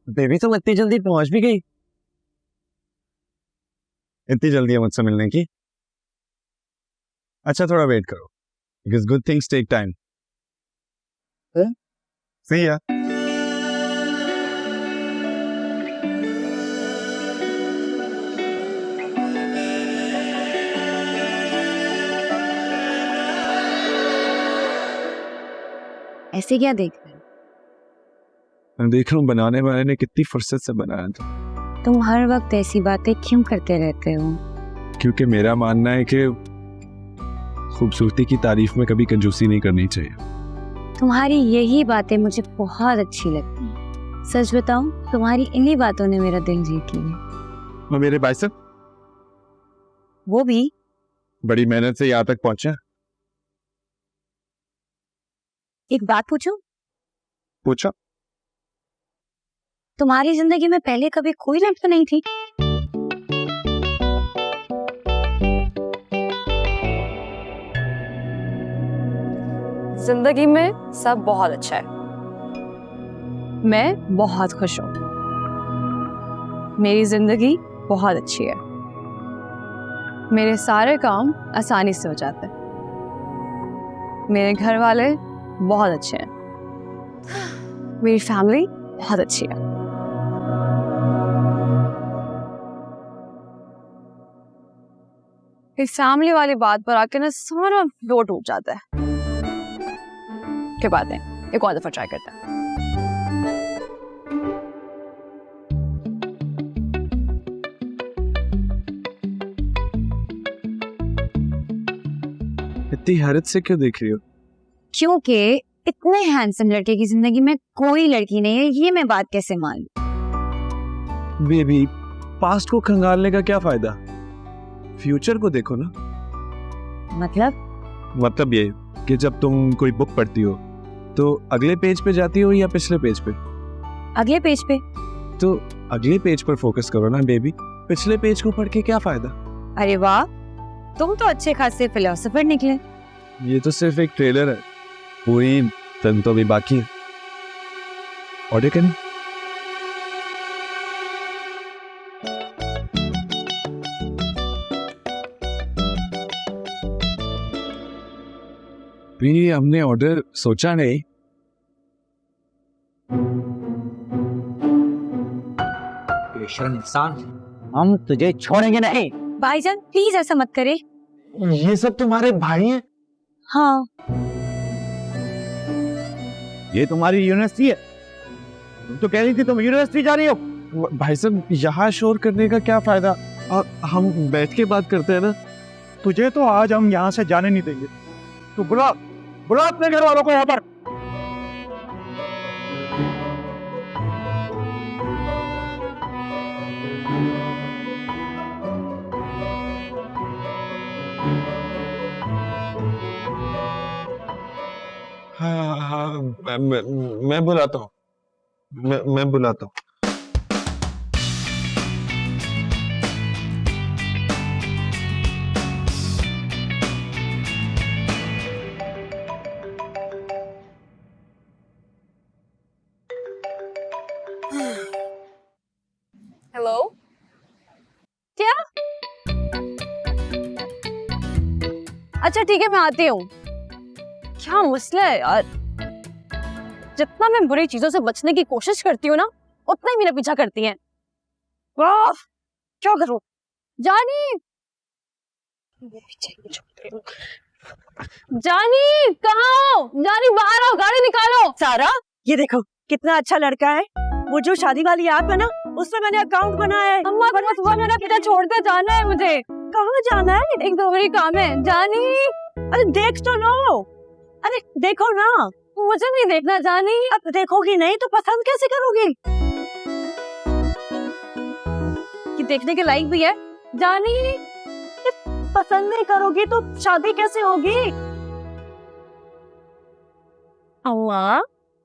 Baby तुम इतनी जल्दी पहुंच भी गई? इतनी जल्दी है मुझसे मिलने की? अच्छा थोड़ा वेट करो, because good things take time. See ya. ऐसे क्या देख रहे हो? मैं देख रहा हूँ बनाने वाले ने कितनी फुर्सत से बनाया था। तुम हर वक्त ऐसी बातें क्यों करते रहते हो? क्योंकि मेरा मानना है कि खूबसूरती की तारीफ में कभी कंजूसी नहीं करनी चाहिए। तुम्हारी यही बातें मुझे बहुत अच्छी लगती हैं। सच बताऊं, तुम्हारी इन्हीं बातों ने मेरा दिल जीत लिया। और मेरे भाई साहब वो भी बड़ी मेहनत से यहाँ तक पहुंचे। एक बात पूछूं? पूछो। तुम्हारी जिंदगी में पहले कभी कोई लड़का नहीं थी? जिंदगी में सब बहुत अच्छा है। मैं बहुत खुश हूँ। मेरी जिंदगी बहुत अच्छी है। मेरे सारे काम आसानी से हो जाते हैं। मेरे घर वाले बहुत अच्छे हैं। मेरी फैमिली बहुत अच्छी है। इस फैमिली वाली बात पर आके ना सारा फ्लो टूट जाता है। क्या बात है, एक और दफा ट्राई करते हैं। इतनी हैरत से क्यों देख रही हो? क्योंकि इतने हैंडसम लड़के की जिंदगी में कोई लड़की नहीं है, ये मैं बात कैसे मान लूं? बेबी पास्ट को खंगालने का क्या फायदा? फ्यूचर को देखो ना। मतलब ये कि जब तुम कोई बुक पढ़ती हो तो अगले पेज पे जाती हो या पिछले पेज पे? अगले पेज पे। तो अगले पेज पर फोकस करो ना बेबी, पिछले पेज को पढ़ के क्या फायदा? अरे वाह, तुम तो अच्छे खासे फिलोसोफर निकले। ये तो सिर्फ एक ट्रेलर है, पूरी फिल्म तो अभी बाकी है। ऑर्डर करें? भी हमने ऑर्डर सोचा नहीं। बेशर्म इंसान, हम तुझे छोड़ेंगे नहीं। भाईजान प्लीज ऐसा मत करे। ये सब तुम्हारे भाई हैं? हाँ। ये तुम्हारी यूनिवर्सिटी है? तुम तो कह रही थी तुम यूनिवर्सिटी जा रही हो। भाई साहब यहाँ शोर करने का क्या फायदा? हम बैठ के बात करते हैं ना। तुझे तो आज हम यहाँ से जाने नहीं देंगे। तो बुला अपने घर वालों को यहाँ पर। हाँ मैं बुलाता हूँ। मैं बुलाता हूँ। हेलो, क्या? अच्छा ठीक है, मैं आती हूँ। क्या मसला है यार? जितना मैं बुरी चीजों से बचने की कोशिश करती हूँ ना, उतना ही मेरा पीछा करती हैं। वाह, क्या करूँ? जानी, जानी कहाँ हो? जानी बाहर आओ, गाड़ी निकालो। सारा, ये देखो कितना अच्छा लड़का है। वो जो शादी वाली ऐप है ना, उसमें मैंने अकाउंट बनाया है। अम्मा सुबह मेरा पिता छोड़कर जाना है मुझे। कहाँ जाना है? एक जरूरी काम है। जानी, अरे देख तो लो। अरे देखो ना। मुझे नहीं देखना जानी। अब देखोगी नहीं तो पसंद कैसे करोगी? कि देखने के लायक भी है जानी। पसंद नहीं करोगी तो शादी कैसे होगी? अम्मा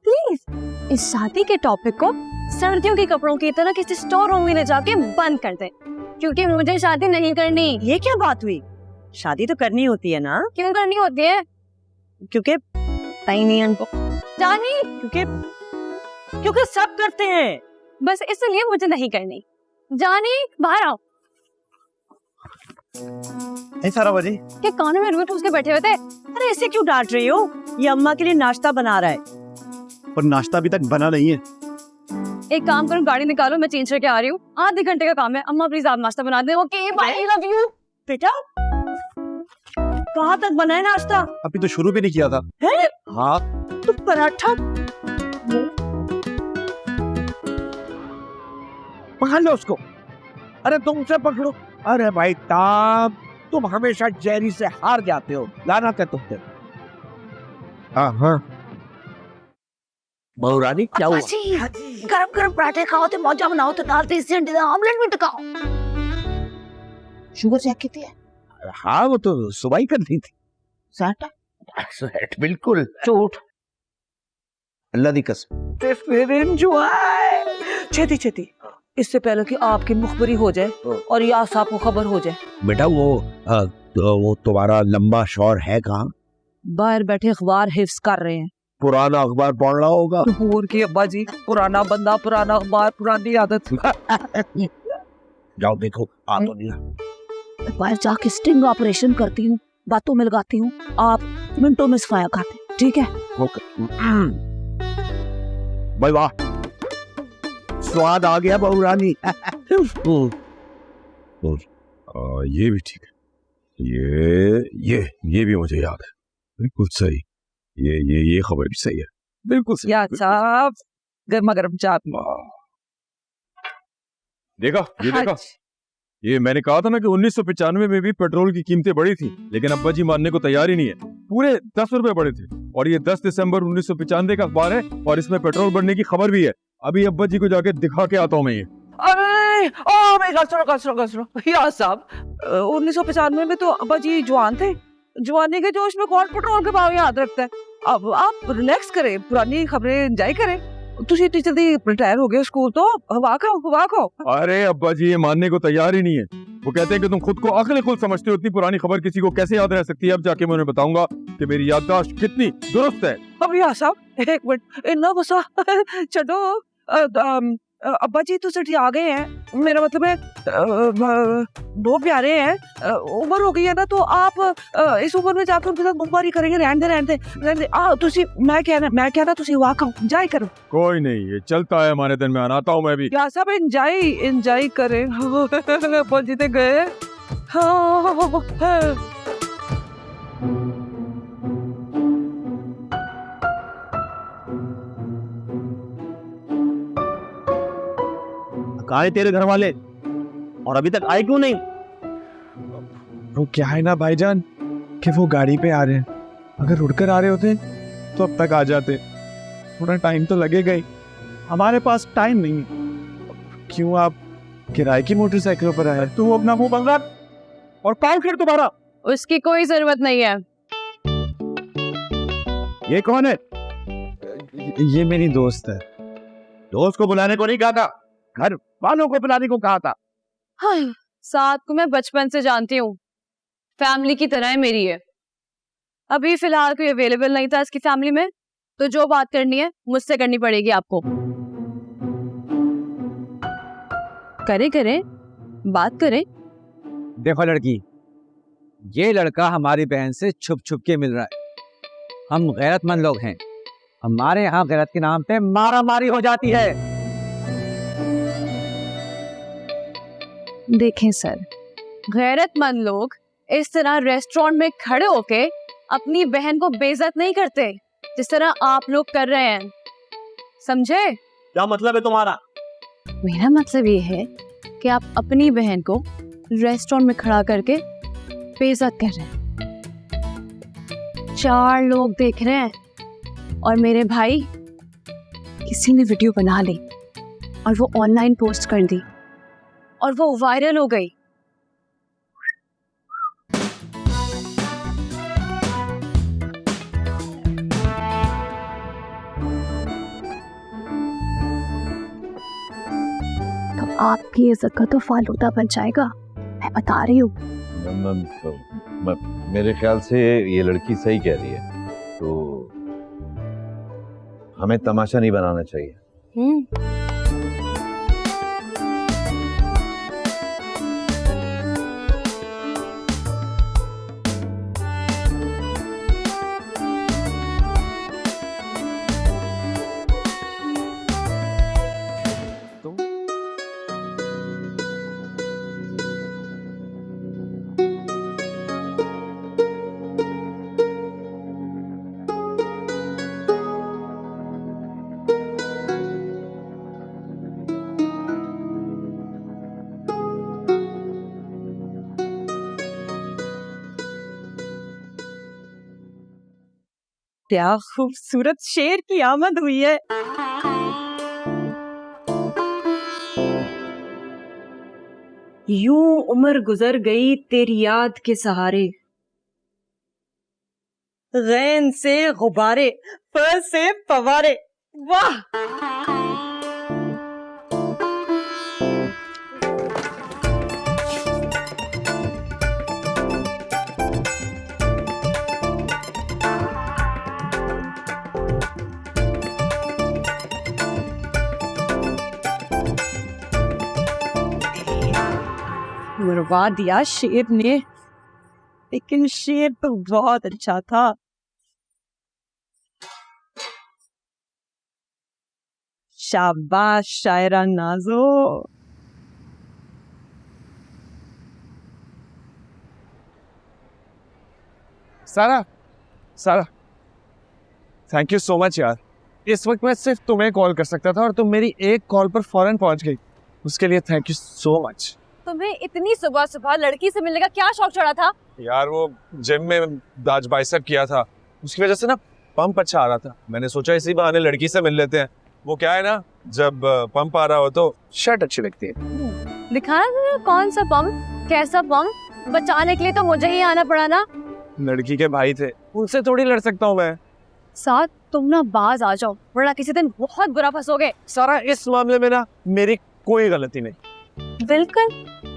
प्लीज इस शादी के टॉपिक को सर्दियों के कपड़ों की तरह किसी स्टोर रूम में ले जाके बंद कर दे, क्योंकि मुझे शादी नहीं करनी। ये क्या बात हुई? शादी तो करनी होती है ना। क्यों करनी होती है? क्योंकि नहीं उनको जानी, क्योंकि क्योंकि सब करते हैं। बस इसलिए मुझे नहीं करनी। जाने बाहर आओ। सारा बजे क्या कानों में रुई ठूस के बैठे हुए थे? अरे ऐसे क्यों डांट रही हो? ये अम्मा के लिए नाश्ता बना रहा है। पर नाश्ता अभी तक बना नहीं है। एक काम करो, गाड़ी निकालो, मैं चेंज करके आ रही हूँ। आधे घंटे का काम है। अम्मा प्लीज आप नाश्ता बना दें। Okay bye, I love you. बेटा कहाँ तक बना है नाश्ता? अभी तो शुरू भी नहीं किया था। है? हाँ तो पराठा पकड़ लो उसको। अरे तुम उसे पकड़ो। अरे भाई ताब, तुम हमेशा जेरी से हार जाते हो। लाना क्या तुमसे? हाँ बहुरानी क्या हुआ? गरम गरम पराठे खाओ तो मौजा बनाओ तो दाल देसी अंडे का ऑमलेट भी टकाओ। शुगर चेक कितनी है? हाँ वो तो सुबह ही कर दी थी। सेट बिल्कुल झूठ। अल्लाह दी कसम। छेती छेती, इससे पहले कि आपकी मुखबरी हो जाए और या साहब को खबर हो जाए। बेटा वो तुम्हारा लंबा शौर है कहाँ? बाहर बैठे अखबार हिफ्ज कर रहे हैं। पुराना अखबार पढ़ रहा होगा। भूर की अब्बा जी, पुराना बंदा, पुराना अखबार, पुरानी आदत। जाओ देखो आ तो नहीं रहा। बाहर जाके स्टिंग ऑपरेशन करती हूँ, बातों में लगाती हूँ, आप मिनटों में सफाया खाते हैं, ठीक है? भाई वाह, स्वाद आ गया बहुरानी। ये भी ठीक है। ये भी मुझे याद है। बिल्कुल सही। ये खबर भी सही है। बिल्कुल सही। या साहब गर्मा गर्म चाय। देखा ये मैंने कहा था ना कि 1995 में भी पेट्रोल की कीमतें बढ़ी थी, लेकिन अब्बा जी मानने को तैयार ही नहीं है। पूरे 10 रुपए बढ़े थे। और ये 10 दिसंबर 1995 का अखबार है और इसमें पेट्रोल बढ़ने की खबर भी है। अभी अब्बा जी को जाके दिखा के आता हूँ मैं ये। अरे मेरी सुनो या साहब, 1995 में तो अब्बा जी जवान थे। जवानी के जोश में कौन पेट्रोल के भाव याद रखता है? अब आप रिलैक्स करें, पुरानी खबरें एंजॉय करें। तुझे इतनी जल्दी रिटायर हो गए स्कूल तो हवा खाओ। अरे अब्बा जी ये मानने को तैयार ही नहीं है। वो कहते हैं कि तुम खुद को अक्ल खुद समझते हो, इतनी पुरानी खबर किसी को कैसे याद रह सकती है। अब जाके मैं उन्हें बताऊंगा कि मेरी याददाश्त कितनी दुरुस्त है। अब या साहब एक मिनट, इतना गुस्सा छोड़ो। अब्बा जी तो सठी आ गए हैं, मेरा मतलब है बहुत प्यारे हैं। उम्र हो गई है ना, तो आप इस उम्र में जाकर उनके साथ मुखबारी करेंगे। रहने दे। मैं कहना तुसी वाह खाओ, एंजॉय करो। कोई नहीं, ये चलता है हमारे दिन में। आता हूँ मैं भी। या सब एंजॉय करें। अब्बा जी तो गए। कहाँ है तेरे घर वाले और अभी तक आए क्यों नहीं? वो क्या है ना भाईजान कि वो गाड़ी पे आ रहे हैं। अगर उड़कर आ रहे होते तो अब तक आ जाते। थोड़ा टाइम तो लगेगा ही। हमारे पास टाइम नहीं है। क्यों, आप किराए की मोटरसाइकिलों पर आए? तू अपना मुंह बंद रख और कॉल कर दोबारा। उसकी कोई जरूरत नहीं है। ये कौन है? ये मेरी दोस्त है। दोस्त को बुलाने को नहीं कहा था, घर वालों को बुलाने को कहा था। हाय, साथ को मैं बचपन से जानती हूँ, फैमिली की तरह है मेरी है। अभी फिलहाल कोई अवेलेबल नहीं था इसकी फैमिली में, तो जो बात करनी है मुझसे करनी पड़ेगी आपको। करें बात करें। देखो लड़की, ये लड़का हमारी बहन से छुप छुप के मिल रहा है। हम गैरतमंद लोग हैं, हमारे यहाँ गैरत के नाम पे मारा मारी हो जाती है। देखें सर, गैरतमंद लोग इस तरह रेस्टोरेंट में खड़े होके अपनी बहन को बेइज्जत नहीं करते जिस तरह आप लोग कर रहे हैं, समझे? क्या मतलब है तुम्हारा? मेरा मतलब ये है कि आप अपनी बहन को रेस्टोरेंट में खड़ा करके बेइज्जत कर रहे हैं। 4 लोग देख रहे हैं और मेरे भाई किसी ने वीडियो बना ली और वो ऑनलाइन पोस्ट कर दी और वो वायरल हो गई। तो आपकी इज्जत का तो फालूदा बन जाएगा, मैं बता रही हूँ। मेरे ख्याल से ये लड़की सही कह रही है, तो हमें तमाशा नहीं बनाना चाहिए। क्या खूबसूरत शेर की आमद हुई है। यूं उम्र गुजर गई तेरी याद के सहारे, गैन से गुब्बारे, फ से फवारे। वाह! मरवा दिया शेर ने, लेकिन शेर तो बहुत अच्छा था। शाबाश शायरा नाजो। सारा सारा थैंक यू सो मच यार। इस वक्त मैं सिर्फ तुम्हें कॉल कर सकता था और तुम मेरी एक कॉल पर फौरन पहुंच गई, उसके लिए थैंक यू सो मच। तुम्हें इतनी सुबह सुबह लड़की से मिलने का क्या शौक चढ़ा था? यार वो जिम में दाज बाइसेप किया था, उसकी वजह से ना पंप अच्छा आ रहा था। मैंने सोचा इसी बहाने लड़की से मिल लेते हैं। वो क्या है ना, जब पंप आ रहा हो तो शर्ट अच्छी लगती है। दिखाना कौन सा पंप, कैसा पंप? बचाने के लिए तो मुझे ही आना पड़ा ना। लड़की के भाई थे, उनसे थोड़ी लड़ सकता हूँ मैं। साथ तुम ना बाज आ जाओ, वरना किसी दिन बहुत बुरा फंसोगे। सारा इस मामले में ना मेरी कोई गलती नहीं। बिल्कुल,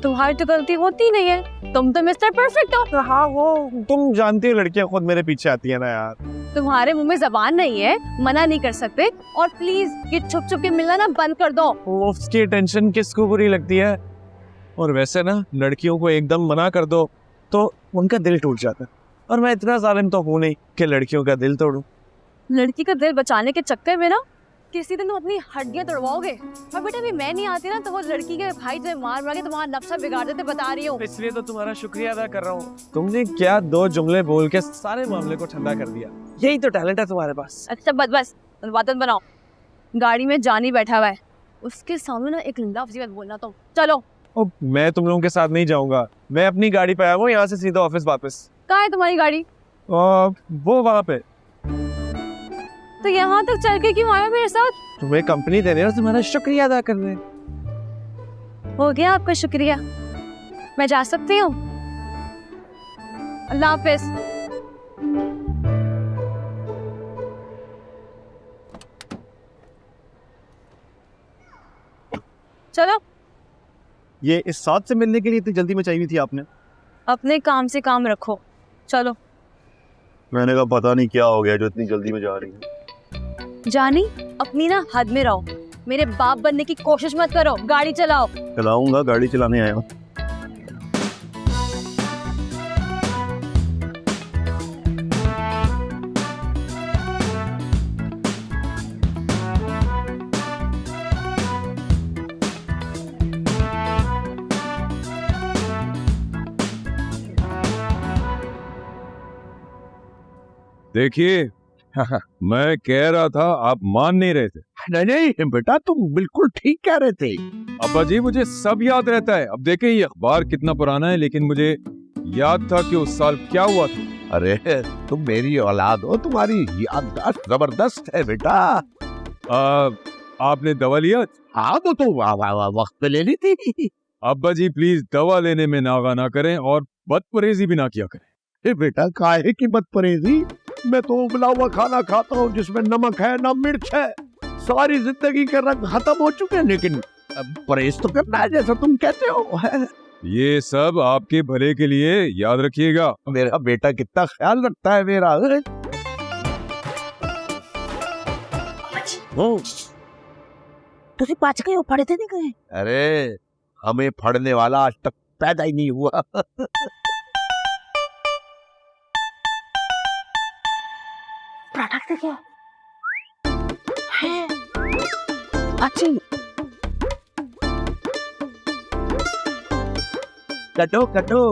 तुम्हारी तो गलती होती नहीं है, तुम तो मिस्टर परफेक्ट हो। हाँ वो तुम जानती हो लड़कियां खुद मेरे पीछे आती है ना यार। तुम्हारे मुंह में जबान नहीं है, मना नहीं कर सकते। और प्लीज ये छुप छुप के मिलना ना बंद कर दो। उसकी टेंशन किसको बुरी लगती है? और वैसे ना लड़कियों को एकदम मना कर दो तो उनका दिल टूट जाता है, और मैं इतना जालिम तो हूँ नहीं कि लड़कियों का दिल तोड़ूं। लड़की का दिल बचाने के चक्कर में ना किसी दिन तुम अपनी हड्डियां तोड़वाओगे। और बेटा अभी मैं नहीं आती ना तो वो लड़की के भाई तुम्हें मार मार के तुम्हारा नक्शा बिगाड़ देते, बता रही हूँ। इसलिए तो तुम्हारा शुक्रिया अदा कर रहा हूँ। तुमने क्या 2 जुमले बोल के सारे मामले को ठंडा कर दिया। यही तो टैलेंट है तुम्हारे पास। अच्छा बस बस बातें बनाओ। गाड़ी में जानी बैठा हुआ है, उसके सामने ना एक लफ्ज़ मत बोलना तुम। चलो। ओ, मैं तुम लोगों के साथ नहीं जाऊंगा, मैं अपनी गाड़ी पे आया हूँ, यहाँ से सीधा ऑफिस वापस। कहाँ है तुम्हारी गाड़ी? वो वहाँ पे। तो यहाँ तक चल के क्यों आया मेरे साथ? तुम्हें कंपनी देने और तुम्हारा शुक्रिया अदा करने। हो गया आपका शुक्रिया, मैं जा सकती हूँ? अल्लाह हाफिज। चलो। ये इस साथ से मिलने के लिए इतनी जल्दी में चाहिए थी आपने? अपने काम से काम रखो, चलो। मैंने कहा पता नहीं क्या हो गया जो इतनी जल्दी में जा रही है। जानी अपनी ना हद में रहो, मेरे बाप बनने की कोशिश मत करो। गाड़ी चलाओ। चलाऊंगा, गाड़ी चलाने आया हूँ। देखिए मैं कह रहा था, आप मान नहीं रहे थे। नहीं बेटा, तुम बिल्कुल ठीक कह रहे थे। अब्बा जी मुझे सब याद रहता है। अब देखें ये अखबार कितना पुराना है, लेकिन मुझे याद था कि उस साल क्या हुआ था। अरे तुम मेरी औलाद हो, तुम्हारी याददाश्त जबरदस्त है बेटा। आपने दवा लिया? हाँ तो वक्त पे ले ली थी। अब्बा जी प्लीज दवा लेने में नागा ना करें और बदपरहेजी भी ना किया करें। बेटा काहे की बदपरहेजी? मैं तो उबला हुआ खाना खाता हूँ जिसमें नमक है ना मिर्च है। सारी जिंदगी के रंग खत्म हो चुके हैं, लेकिन परहेज तो करना है जैसा तुम कहते हो। ये सब आपके भले के लिए, याद रखिएगा। मेरा बेटा कितना ख्याल रखता है मेरा। तुसी पाच गए हो, पढ़ते नहीं गए? अरे हमें पढ़ने वाला आज तक पैदा ही नहीं हुआ। प्रोडक्ट क्या है? अच्छी कटो कटो।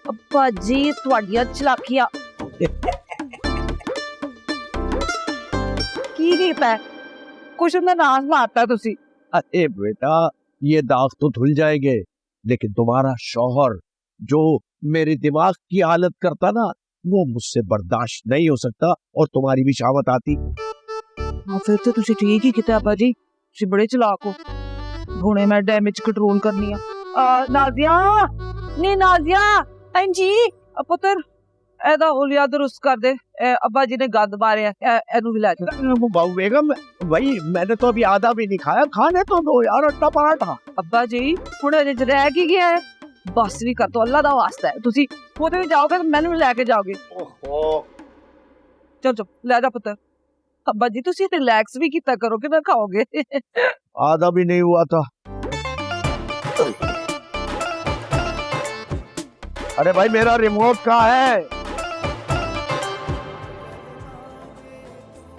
अब्बा जी ਤੁਹਾਡੀਆਂ ਚਲਾਕੀਆਂ ਕੀ ਕੀਤਾ? ਕੁਛ ਨਾ ਨਾਸ ਮਾਰਤਾ ਤੁਸੀਂ। अरे बेटा ये दाग तो धुल जाएंगे, लेकिन तुम्हारा शौहर जो मेरे दिमाग की हालत करता ना, वो मुझसे बर्दाश्त नहीं हो सकता और तुम्हारी भी शामत आती। हाँ फिर तो तुसी ठीक ही किया अब्बा जी, तुसी बड़े चलाक हो। हुणे मैं डैमेज कंट्रोल करनी आ। नाजिया नी नाजिया हाँ जी पुत्र ਇਹਦਾ ਹੁਲੀਆ दुरुस्त कर दे। अब्बा जी ने गंद मारे एनू भी ला जा। बेगम भाई मैंने तो अभी आधा भी नहीं खाया, खाने तो दो यार अट्टा पराठा। अब्बा जी हुणे अजे रह की गया है, बस भी कर दो, अल्लाह दा वास्ता है। तुसी ओदे भी जाओगे तो मैनू भी लेके जाओगे। चल चल ले जा पुत्र। अब्बा जी तुसी रिलैक्स भी किया करो कि ना खाओगे। आधा भी नहीं हुआ था। अरे भाई मेरा रिमोट कहाँ है?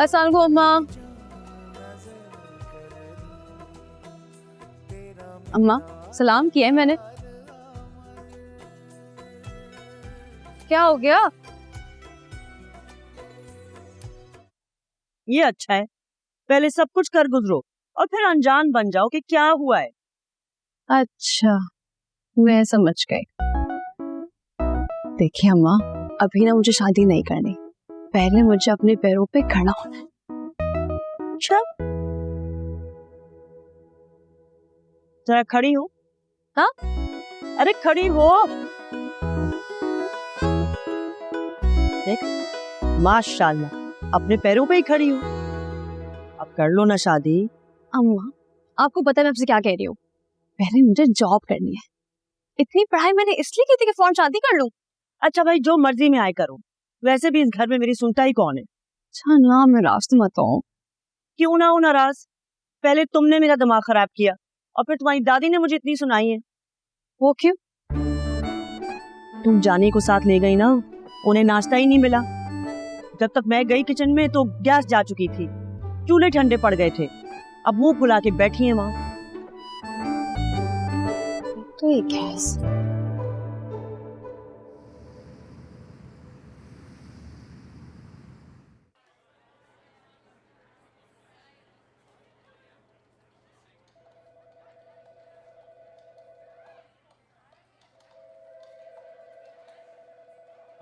अस्सलाम वालेकुम अम्मा। अम्मा सलाम किया है मैंने। क्या हो गया? ये अच्छा है, पहले सब कुछ कर गुजरो और फिर अनजान बन जाओ कि क्या हुआ है। अच्छा मैं समझ गई। देखिए अम्मा, अभी ना मुझे शादी नहीं करनी, पहले मुझे अपने पैरों पे खड़ा होना है। अच्छा जरा खड़ी हो। हाँ अरे खड़ी हो। देख माशाल्लाह अपने पैरों पे ही खड़ी हो। अब कर लो ना शादी। अम्मा आपको पता है मैं आपसे क्या कह रही हूँ, पहले मुझे जॉब करनी है। इतनी पढ़ाई मैंने इसलिए की थी कि फौरन शादी कर लूं। अच्छा भाई जो मर्जी में आए करो, वैसे भी इस घर में मेरी सुनता ही कौन है। अच्छा ना मैं रास्ते मत हूँ। क्यों ना हो नाराज, पहले तुमने मेरा दिमाग खराब किया और फिर तुम्हारी दादी ने मुझे इतनी सुनाई है। वो क्यों? तुम जाने को साथ ले गई ना, उन्हें नाश्ता ही नहीं मिला। जब तक मैं गई किचन में तो गैस जा चुकी थी, चूल्हे ठंडे पड़ गए थे। अब मुंह फुला के बैठी है वहां। तो ये gas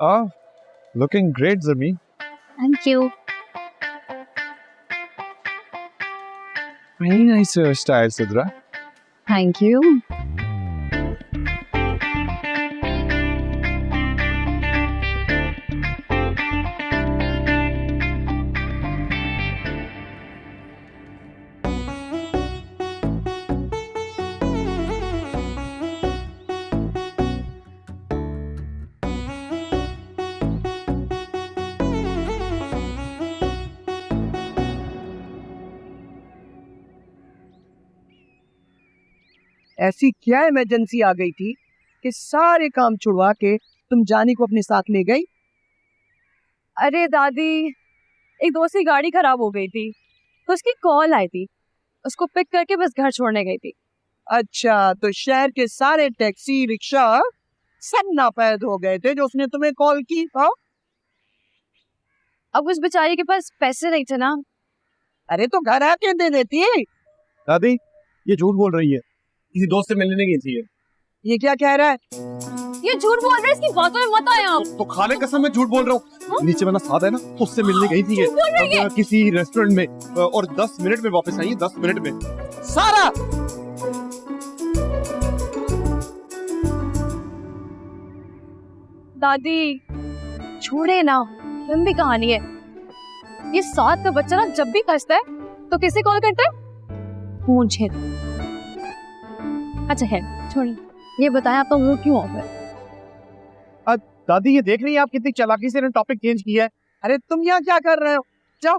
Ah, looking great, Zami. Thank you. Very nice style, Sidra. Thank you. ऐसी क्या इमरजेंसी आ गई थी कि सारे काम छुड़वा के तुम जानी को अपने साथ ले गई? अरे दादी, एक दोस्त की गाड़ी खराब हो गई थी तो उसकी कॉल आई थी, उसको पिक करके बस घर छोड़ने गई थी। अच्छा तो शहर के सारे टैक्सी रिक्शा सब नापैद हो गए थे जो उसने तुम्हें कॉल की। हाँ अब उस बेचारी के पास पैसे नहीं थे ना। अरे तो घर आके दे देती। दादी ये झूठ बोल रही है, किसी दोस्त से मिलने गई थी ये क्या कह रहा है? ये झूठ बोल रहे हैं, इसकी बातों में मत आया। तो खाने कसम में झूठ बोल रहा हूँ। नीचे वाला साथ है ना, उससे मिलने गई थी ये किसी रेस्टोरेंट में और 10 मिनट में वापस आई। 10 मिनट में। सारा दादी छोड़े ना, लंबी कहानी है। ये 7 का बच्चा ना जब भी फंसता है तो किसे कॉल करता है? मुझे। अच्छा है छोड़िए, ये बताया आपका मूड क्यों ऑफ है? दादी ये देख रही है आप कितनी चालाकी से टॉपिक चेंज किया है। अरे तुम यहाँ क्या कर रहे हो? जाओ।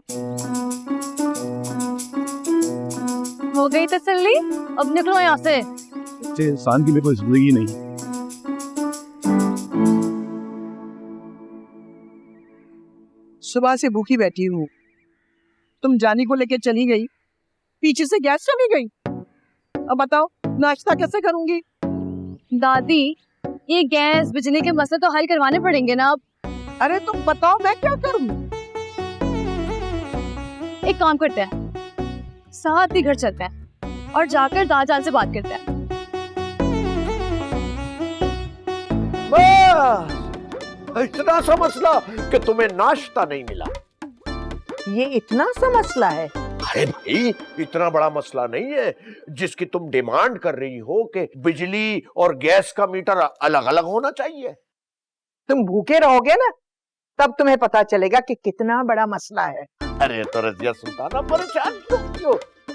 हो गई तसल्ली? अब निकलो यहाँ से। इंसान की भी कोई जिंदगी नहीं। सुबह से भूखी बैठी हूँ, तुम जानी को लेके चली गई, पीछे से गैस चली गई। अब बताओ नाश्ता कैसे करूंगी? दादी, ये गैस बिजली के मसले तो हल करवाने पड़ेंगे ना अब। अरे तुम बताओ मैं क्या करूं? एक काम करते हैं, साथ ही घर चलते हैं और जाकर दादाजान से बात करते हैं। इतना सा मसला कि तुम्हें नाश्ता नहीं मिला। ये इतना सा मसला है? अरे भाई, इतना बड़ा मसला नहीं है जिसकी तुम डिमांड कर रही हो कि बिजली और गैस का मीटर अलग अलग होना चाहिए। तुम भूखे रहोगे ना, तब तुम्हें पता चलेगा कि कितना बड़ा मसला है। अरे तो रजिया सुल्ताना, परेशान क्यों?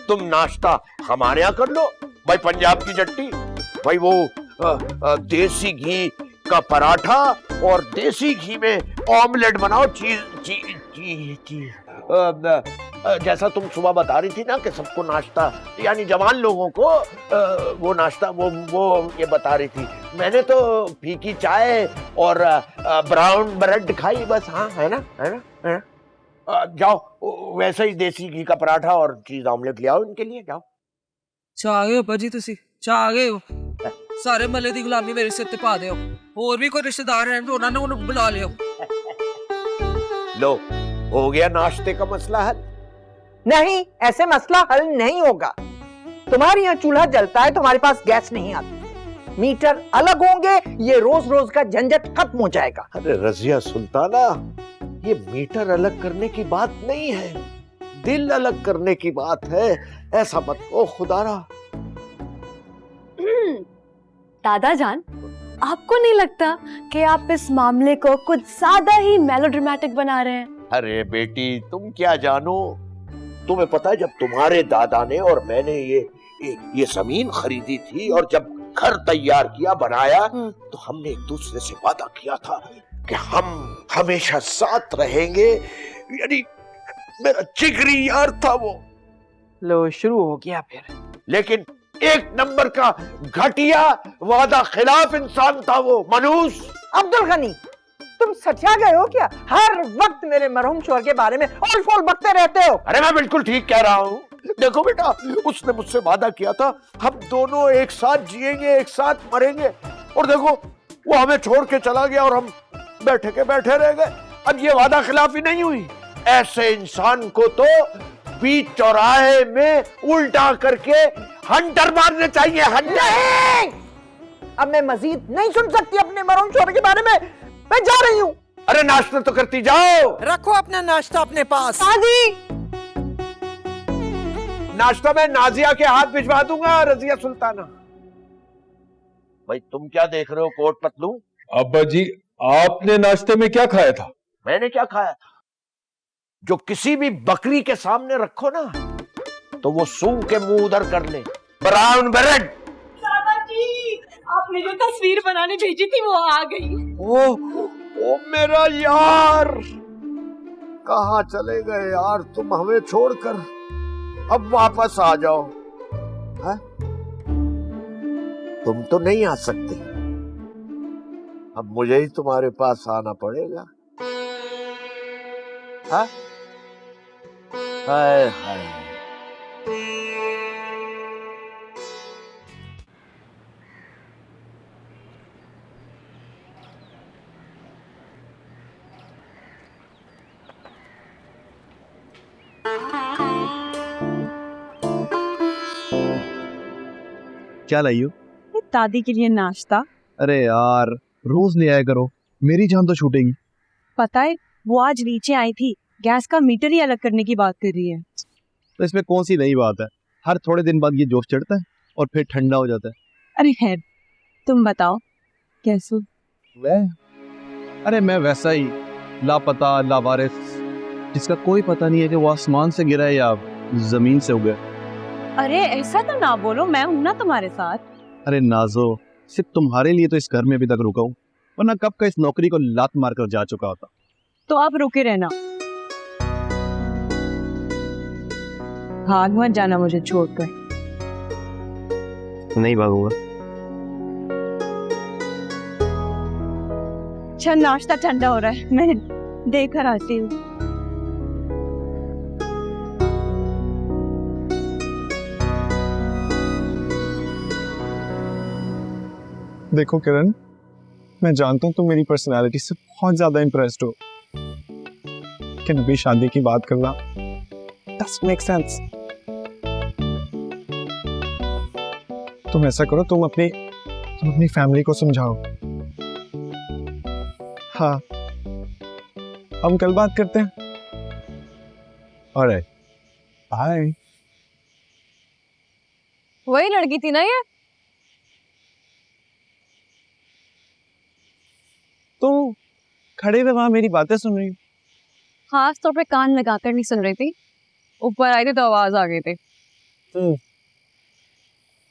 तुम नाश्ता हमारे यहाँ कर लो भाई, पंजाब की चट्टी, भाई वो देसी घी का पराठा और देसी घी में ऑमलेट बनाओ। जैसा तुम सुबह बता रही थी ना कि सबको नाश्ता, यानी जवान लोगों को वो नाश्ता, वो ये बता रही थी। मैंने तो फीकी चाय और ब्राउन ब्रेड खाई बस। हाँ, है ना, है ना, है ना? जाओ वैसे ही देसी घी का पराठा और चीज ऑमलेट ले आओ इनके लिए, जाओ। चाह गए हो भाजी, तुसी चाह गए हो। सारे मले दी गुलामी मेरे सिर ते पा दियो। और भी कोई रिश्तेदार हैं तो उन्होंने उन्हें बुला लियो। लो, हो गया नाश्ते का मसला हल? नहीं, ऐसे मसला हल नहीं होगा। तुम्हारे यहाँ चूल्हा जलता है, तुम्हारे पास गैस नहीं आती। मीटर अलग होंगे, ये रोज रोज का झंझट खत्म हो जाएगा। अरे रजिया सुल्ताना, ये मीटर अलग करने की बात नहीं है, दिल अलग करने की बात है। ऐसा मत कहो खुदारा। दादाजान, आपको नहीं लगता कि आप इस मामले को कुछ ज्यादा ही मेलोड्रामेटिक बना रहे हैं? अरे बेटी, तुम क्या जानो, तुम्हें पता है जब तुम्हारे दादा ने और मैंने ये जमीन खरीदी थी और जब घर तैयार किया, बनाया, तो हमने एक दूसरे से वादा किया था कि हम हमेशा साथ रहेंगे। यानी मेरा जिगरी यार था वो। लो, शुरू हो गया फिर। लेकिन एक नंबर का घटिया वादा खिलाफ इंसान था वो मनूस। अब्दुल गनी, तुम सठिया गए हो क्या? हर वक्त मेरे मरहूम शोहर के बारे में ऑल फोल बकते रहते हो। अरे मैं बिल्कुल ठीक कह रहा हूँ। देखो बेटा, उसने मुझसे वादा किया था हम दोनों एक साथ जिएंगे, एक साथ मरेंगे, और देखो वो हमें छोड़ के चला गया और हम बैठे के बैठे रह गए। अब ये वादा खिलाफी नहीं हुई। ऐसे इंसान को तो बीच चौराहे में उल्टा करके हंटर मारने चाहिए, हंटर। अब मैं मजीद नहीं सुन सकती अपने मरहूम शोहर के बारे में। मैं जा रही हूँ। अरे नाश्ता तो करती जाओ। रखो अपना नाश्ता अपने पास। दादी, नाश्ता मैं नाजिया के हाथ भिजवा दूंगा। रजिया सुल्ताना, भाई तुम क्या देख रहे हो, कोट पतलून? अब्बा जी, आपने नाश्ते में क्या खाया था? मैंने क्या खाया था? जो किसी भी बकरी के सामने रखो ना, तो वो सूंघ के मुंह उधर कर ले। Brown bread. दादाजी, आपने जो तस्वीर बनाने भेजी थी वो आ गई। ओ मेरा यार, कहाँ चले गए यार तुम हमें छोड़कर? अब वापस आ जाओ। है? तुम तो नहीं आ सकते, अब मुझे ही तुम्हारे पास आना पड़ेगा। हाँ? हाय हाय। क्या लाई हो? दादी के लिए नाश्ता। अरे यार, रोज ले आया करो, मेरी जान तो छूटेगी। पता है, वो आज नीचे आई थी, गैस का मीटर ही अलग करने की बात कर रही है। तो इसमें कौन सी नई बात है? हर थोड़े दिन बाद ये जोश चढ़ता है और फिर ठंडा हो जाता है। अरे खैर, तुम बताओ कैसे? अरे मैं वैसा ही लापता, लावारिस, जिसका कोई पता नहीं है कि वो आसमान से गिरा है या जमीन से उगा। अरे ऐसा तो ना बोलो, मैं हूं ना तुम्हारे साथ। अरे नाजो, सिर्फ तुम्हारे लिए तो इस घर में अभी तक रुका हूँ, वरना कब का इस नौकरी को लात मारकर जा चुका होता। तो आप रुके रहना, भाग मत जाना मुझे छोड़कर। नहीं भागूंगा। अच्छा नाश्ता ठंडा हो रहा है, मैं देकर आती हूँ। देखो किरण, मैं जानता हूँ तुम मेरी पर्सनालिटी से बहुत ज्यादा इम्प्रेस्ड हो, लेकिन अभी शादी की बात करना doesn't make sense। तुम ऐसा करो, तुम अपनी फैमिली को समझाओ। हाँ, हम कल बात करते हैं। Alright, bye. वही लड़की थी ना ये? तुम खड़े हुए वहां मेरी बातें सुन रही हो? खास तौर पे कान लगाकर नहीं सुन रही थी, ऊपर आई थी तो आवाज आ गई थी।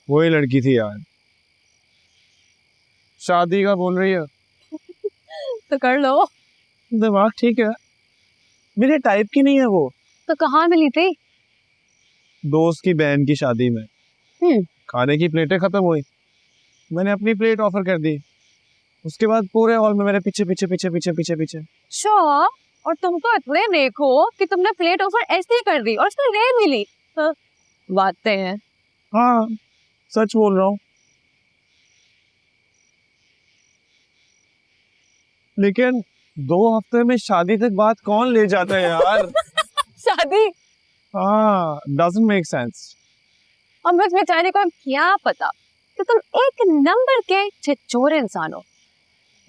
वही लड़की थी यार, शादी का बोल रही है। तो कर लो। दिमाग ठीक है, मेरे टाइप की नहीं है वो। तो कहाँ मिली थी? दोस्त की बहन की शादी में। खाने की प्लेटें खत्म हुई, मैंने अपनी प्लेट ऑफर कर दी। उसके बाद पूरे हॉल में मेरे पीछे पीछे पीछे पीछे पीछे पीछे। अच्छा, और तुम तो इतने नेक हो कि तुमने प्लेट ऑफर ऐसे ही कर दी और उसको रे मिली। बातें हैं। हाँ, सच बोल रहा हूँ। लेकिन 2 हफ्ते में शादी तक बात कौन ले जाता है यार? शादी? हाँ, doesn't make sense। अब बस बेचारे को क्या पता कि तुम एक नंबर के छिछोरे इंसान हो।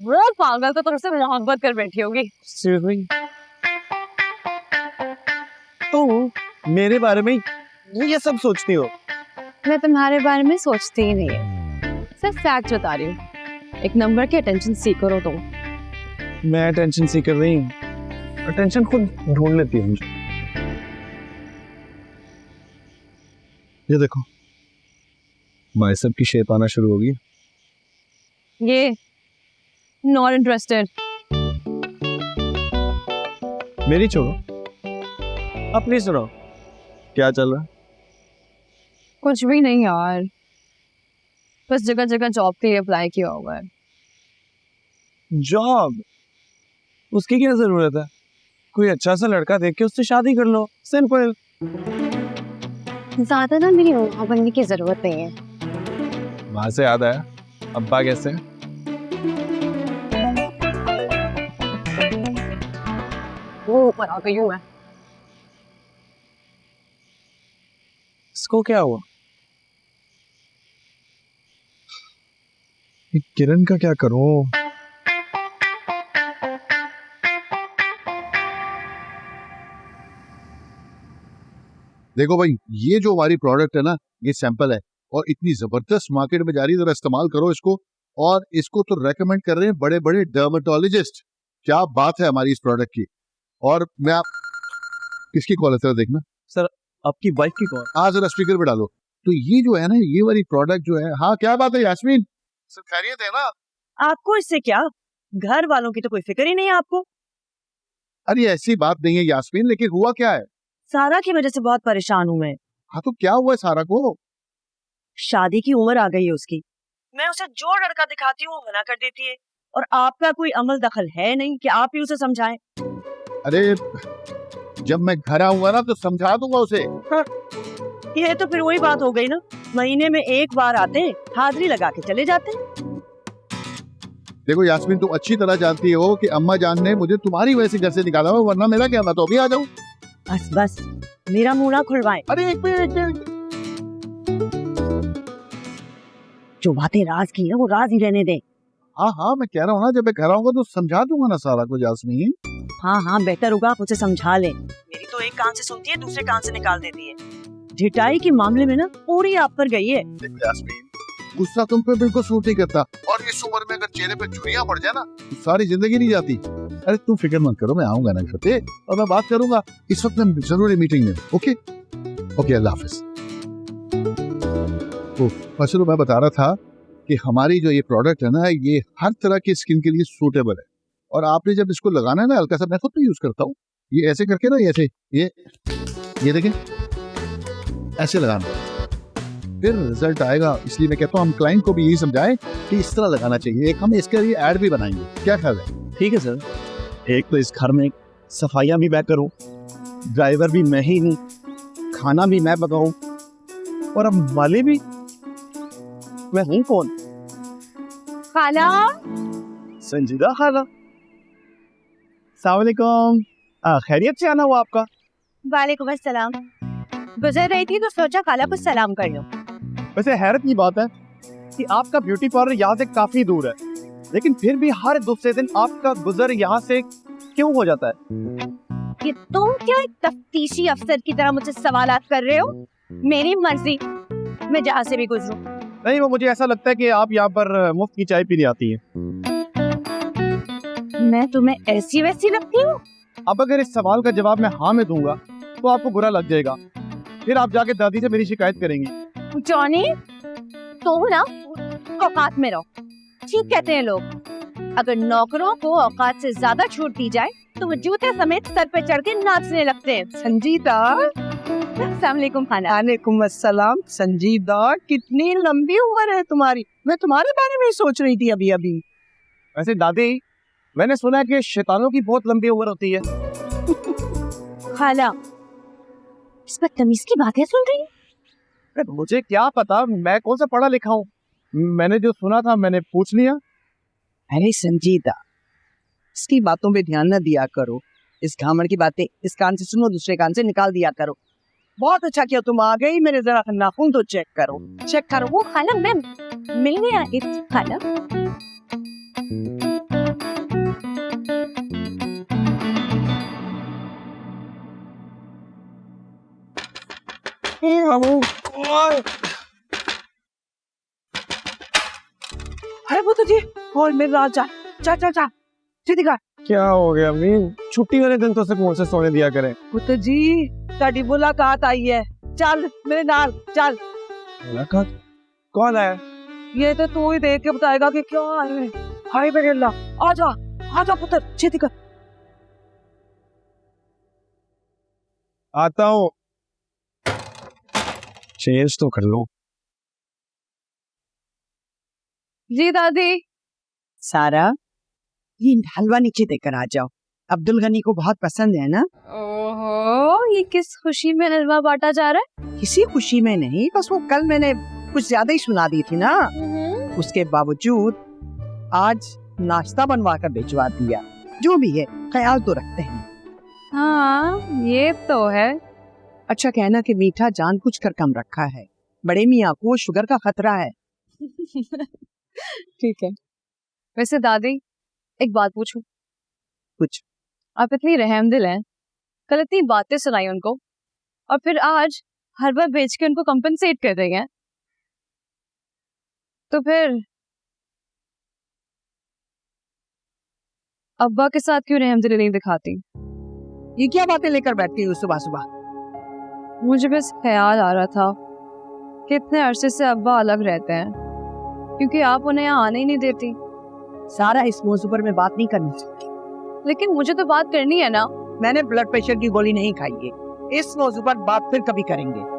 वो पागल तो तुमसे मोहब्बत कर बैठी होगी। Seriously? तो मेरे बारे में ये सब सोचती हो? मैं तुम्हारे बारे में सोचती ही नहीं है, सिर्फ फैक्ट बता रही हूँ। एक नंबर के अटेंशन सीकर हो तुम। मैं अटेंशन सीकर नहीं हूँ, अटेंशन खुद ढूंढ लेती है मुझे। ये देखो, बाइसेप की शेप आना शुरू होगी। ये नॉट इंटरेस्टेड। मेरी छोड़ो, अपनी सुनो, क्या चल रहा है? कुछ भी नहीं यार, बस जगह जगह जॉब के लिए अप्लाई किया हुआ है। जॉब? उसकी क्या जरूरत है? कोई अच्छा सा लड़का देख के उससे शादी कर लो, सिंपल। ज्यादा ना मेरी वहां बनने की जरूरत नहीं है। वहां से याद आया, अब्बा कैसे? वो ऊपर आ गई हूँ मैं। इसको क्या हुआ? किरण का क्या करूं? देखो भाई, ये जो हमारी प्रोडक्ट है ना, ये सैंपल है और इतनी जबरदस्त मार्केट में जा रही है, जरा इस्तेमाल करो इसको। और इसको तो रेकमेंड कर रहे हैं बड़े बड़े डर्मेटोलॉजिस्ट। क्या बात है हमारी इस प्रोडक्ट की। और मैं आप किसकी कॉल है तेरा देखना सर, आपकी वाइफ की कॉल। हाँ, जरा स्पीकर पे डालो। तो ये जो है ना, ये वाली प्रोडक्ट जो है, हाँ क्या बात है यास्मीन, सब खैरियत है ना? आपको इससे क्या, घर वालों की तो कोई फिक्र ही नहीं है आपको। अरे ऐसी बात नहीं है यास्मीन, लेकिन हुआ क्या है? सारा की वजह से बहुत परेशान हूँ मैं। हाँ तो क्या हुआ है सारा को? शादी की उम्र आ गई है उसकी। मैं उसे जो लड़का दिखाती हूँ वो मना कर देती है, और आपका कोई अमल दखल है नहीं कि आप ही उसे समझाएं। अरे जब मैं घर आऊंगा ना तो समझा दूंगा उसे। हाँ, ये तो फिर वही बात हो गई ना, महीने में एक बार आते, हाजिरी लगा के चले जाते। देखो यास्मीन, तुम अच्छी तरह जानती हो कि अम्मा जान ने मुझे तुम्हारी वजह से घर से निकाला हुआ, वरना मेरा क्या, मैं तो अभी आ जाऊं। बस बस, मेरा मुंह ना खुलवाएं। अरे एक मिनट, जो बातें राज की है वो राज ही रहने दें। हाँ हाँ, मैं कह रहा हूँ ना, जब मैं घर आऊंगा तो समझा दूंगा ना सारा कुछ यास्मीन। हाँ हाँ, बेहतर होगा आप उसे समझा लें। मेरी तो एक कान से सुनती है, दूसरे कान से निकाल देती है। ढिटाई के मामले में ना पूरी आप पर गई है। देखो यास्मीन, गुस्सा तुम पे बिल्कुल सूट नहीं करता, और इस उम्र में अगर चेहरे पे झुर्रियां पड़ जाए ना तो सारी जिंदगी नहीं जाती। अरे तुम फिक्र मत करो, मैं आऊंगा ना घर पे और मैं बात करूंगा। इस वक्त मैं जरूरी मीटिंग में। ओके ओके, अल्लाह हाफिज। चलो, मैं बता रहा था कि हमारी जो ये प्रोडक्ट है ना, ये हर तरह की स्किन के लिए सूटेबल है। और आपने जब इसको लगाना है ना, हल्का सा, मैं खुद तो यूज करता हूँ, ये ऐसे करके ना, ऐसे ये देखें, ऐसे लगाना। फिर रिजल्ट आएगा। इसलिए मैं कहता हूँ हम क्लाइंट को भी यही समझाएं कि इस तरह लगाना चाहिए। एक हम इसके लिए ऐड भी बनाएंगे, क्या ख्याल है? ठीक है सर। एक तो इस घर में सफाइयाँ भी मैं करूँ, ड्राइवर भी मैं ही हूँ, खाना भी मैं पकाऊँ, और अब वाले भी मैं हूँ कौन? खाला, संजीदा खाला। अस्सलाम वालेकुम। खैरियत से आना हुआ आपका? वालेकुम अस्सलाम। गुजर रही थी तो सोचा खाला को सलाम कर लो। वैसे हैरत की बात है कि आपका ब्यूटी पार्लर यहाँ से काफी दूर है, लेकिन फिर भी हर दूसरे दिन आपका गुजर यहाँ से क्यों हो जाता है? कि तुम क्या एक तफ्तीशी अफसर की तरह मुझसे सवालात कर रहे हो? मेरी मर्जी, मैं जहाँ से भी गुजरूं। नहीं, वो मुझे ऐसा लगता है कि आप यहाँ पर मुफ्त की चाय पीने आती हैं। मैं तुम्हें ऐसी वैसी लगती हूँ? अब अगर इस सवाल का जवाब मैं हाँ में दूंगा तो आपको बुरा लग जाएगा, फिर आप जाके दादी से मेरी शिकायत करेंगी। जॉनी, तुम ना औकात में रहो। ठीक कहते हैं लोग, अगर नौकरों को औकात से ज्यादा छूट दी जाए तो वो जूते समेत सर पे चढ़ के नाचने लगते हैं। संजीदा। अस्सलाम वालेकुम खाला। वालेकुम अस्सलाम। संजीदा, कितनी लंबी उम्र है तुम्हारी। मैं तुम्हारे बारे में ही सोच रही थी अभी अभी। वैसे दादी, मैंने सुना है कि शैतानों की बहुत लंबी उम्र होती है। खाला, इस पर तमीज की बातें सुन रही है? मुझे क्या पता, मैं कौन सा पढ़ा लिखा हूँ। मैंने जो सुना था मैंने पूछ लिया। अरे संजीदा, इसकी बातों पे ध्यान न दिया करो। इस घामड़ की बातें इस कान से सुनो, दूसरे कान से निकाल दिया करो। बहुत अच्छा किया तुम आ गई। मेरे जरा नाखून तो चेक करो, चेक करो। वो खाला, मैं मिलने आई थी खाला। अरे पुत्र जी, हॉल में राजा। चा चा चा सीधा। क्या हो गया अम्मी? छुट्टी वाले दिन तो सिर्फ मुझसे सोने दिया करें। पुत्र जी, ताड़ी मुलाकात आई है। चल मेरे नाल चल। मुलाकात? कौन है? ये तो तू ही देख के बताएगा कि क्या है। हाय मेरे अल्लाह, आजा आजा पुत्र, छेती कर। आता हूँ। चेंज तो कर लो। जी दादी। सारा, ये हलवा नीचे देकर आ जाओ। अब्दुल गनी को बहुत पसंद है ना? ओहो, ये किस खुशी में हलवा बांटा जा रहा है? किसी खुशी में नहीं, बस वो कल मैंने कुछ ज्यादा ही सुना दी थी ना, उसके बावजूद आज नाश्ता बनवा कर भिजवा दिया। जो भी है, ख्याल तो रखते हैं। हाँ, ये तो है। अच्छा कहना कि मीठा जानबूझकर कम रखा है। बड़े मियाँ को शुगर का खतरा है। ठीक है। वैसे दादी, एक बात पूछूं? कुछ? आप इतनी रहमदिल हैं, कल इतनी बातें सुनाई उनको और फिर आज हलवा बेच के उनको कंपनसेट कर रही हैं, तो फिर अब्बा के साथ क्यों रहमदिली नहीं दिखाती? ये क्या बातें लेकर बैठती हो सुबह सुबह? मुझे बस ख्याल आ रहा था कि इतने अरसे से अब्बा अलग रहते हैं क्योंकि आप उन्हें यहाँ आने ही नहीं देती। सारा इस मौजू पर मैं बात नहीं करनी चाहती। लेकिन मुझे तो बात करनी है ना। मैंने ब्लड प्रेशर की गोली नहीं खाई है। इस मौजू पर बात फिर कभी करेंगे।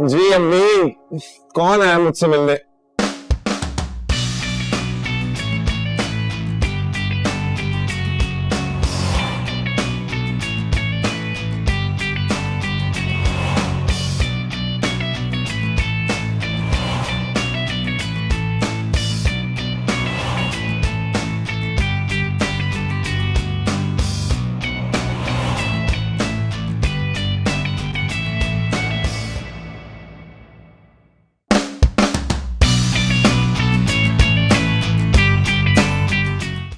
जी अम्मी, कौन आया मुझसे मिलने?